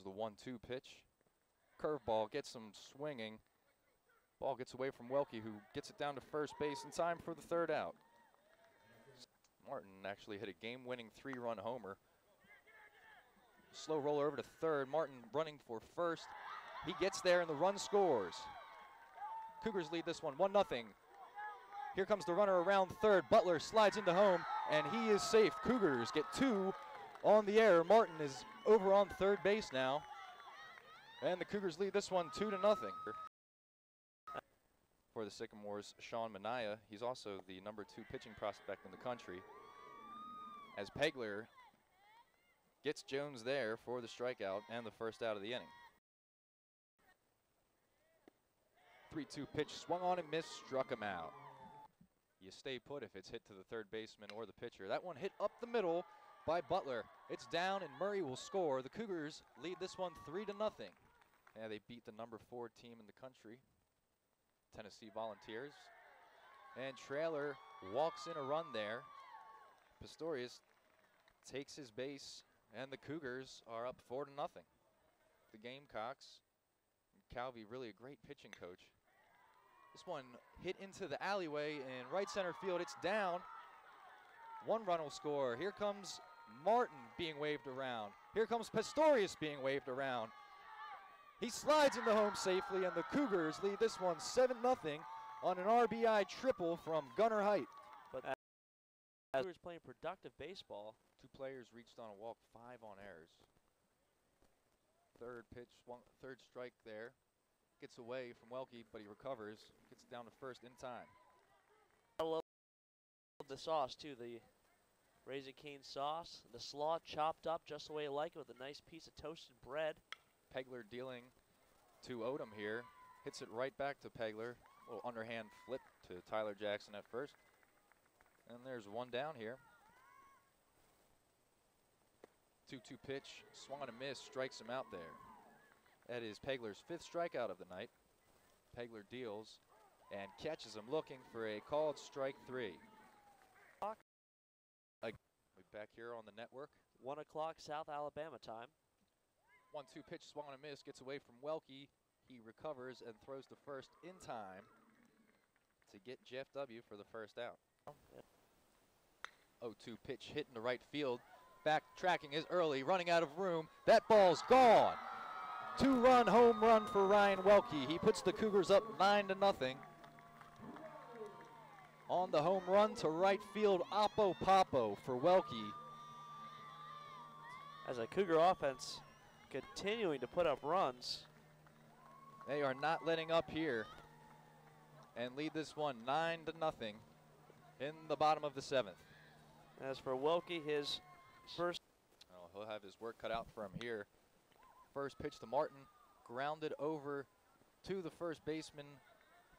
comes the 1-2 pitch. Curveball gets him swinging. Ball gets away from Welke, who gets it down to first base in time for the third out. Martin actually hit a game-winning 3-run homer. Slow roller over to third. Martin running for first. He gets there and the run scores. Cougars lead this one 1-0. Here comes the runner around third. Butler slides into home and he is safe. Cougars get 2 on the air. Martin is over on third base now. And the Cougars lead this one 2-0. For the Sycamores, Sean Minaya. He's also the #2 pitching prospect in the country. As Pegler gets Jones there for the strikeout and the first out of the inning. 3-2 pitch swung on and missed, struck him out. You stay put if it's hit to the third baseman or the pitcher. That one hit up the middle by Butler. It's down and Murray will score. The Cougars lead this one 3-0. Yeah, they beat the #4 team in the country, Tennessee Volunteers. And Traylor walks in a run there. Pistorius takes his base, and the Cougars are up 4-0. The Gamecocks, Calvi really a great pitching coach. This one hit into the alleyway in right center field. It's down. 1 run will score. Here comes Martin being waved around. Here comes Pistorius being waved around. He slides into home safely, and the Cougars lead this one 7-0 on an RBI triple from Gunnar Height. But as Cougars playing productive baseball. 2 players reached on a walk, 5 on errors. Third pitch, third strike there. Gets away from Welke, but he recovers. Gets down to first in time. I love the sauce too, the Raising Cane sauce. The slaw chopped up just the way you like it with a nice piece of toasted bread. Pegler dealing to Odom here. Hits it right back to Pegler. A little underhand flip to Tyler Jackson at first. And there's 1 down here. 2-2 pitch, swung on a miss, strikes him out there. That is Pegler's 5th strikeout of the night. Pegler deals and catches him looking for a called strike 3. We're back here on the network. 1 o'clock South Alabama time. 1-2 pitch, swung on a miss, gets away from Welke. He recovers and throws to first in time to get Jeff W. for the first out. 0-2 pitch hit in the right field. Backtracking is early, running out of room. That ball's gone. 2-run home run for Ryan Welke. He puts the Cougars up 9-0. On the home run to right field, Oppo Popo for Welke. As a Cougar offense continuing to put up runs. They are not letting up here and lead this one 9-0 in the bottom of the 7th. As for Welke, his first. Oh, he'll have his work cut out for him here. First pitch to Martin, grounded over to the first baseman.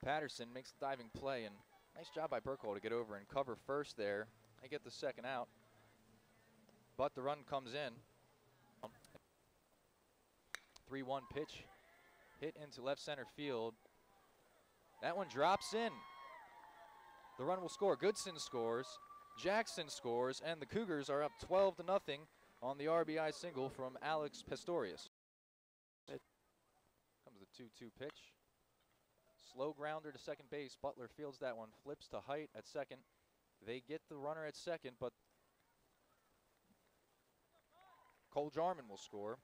Patterson makes a diving play, and nice job by Burkle to get over and cover first there. They get the second out, but the run comes in. 3-1 pitch hit into left center field. That one drops in. The run will score. Goodson scores, Jackson scores, and the Cougars are up 12-0 on the RBI single from Alex Pistorius. Comes the 2-2 pitch. Slow grounder to second base. Butler fields that one, flips to Height at second. They get the runner at second, but Cole Jarman will score.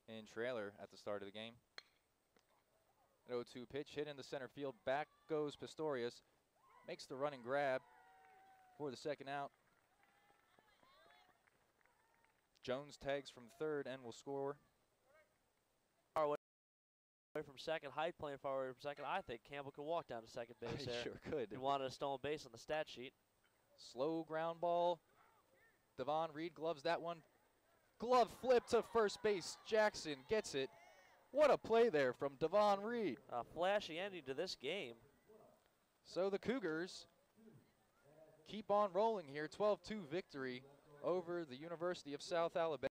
And Traylor at the start of the game. An 0-2 pitch hit into center field. Back goes Pistorius. Makes the running grab for the second out. Jones tags from third and will score. Away from second, Hyde playing far away from second. I think Campbell could walk down to second base there. Sure could. He wanted a stolen base on the stat sheet. Slow ground ball. Devon Reed gloves that one. Glove flip to first base. Jackson gets it. What a play there from Devon Reed. A flashy ending to this game. So the Cougars keep on rolling here. 12-2 victory over the University of South Alabama.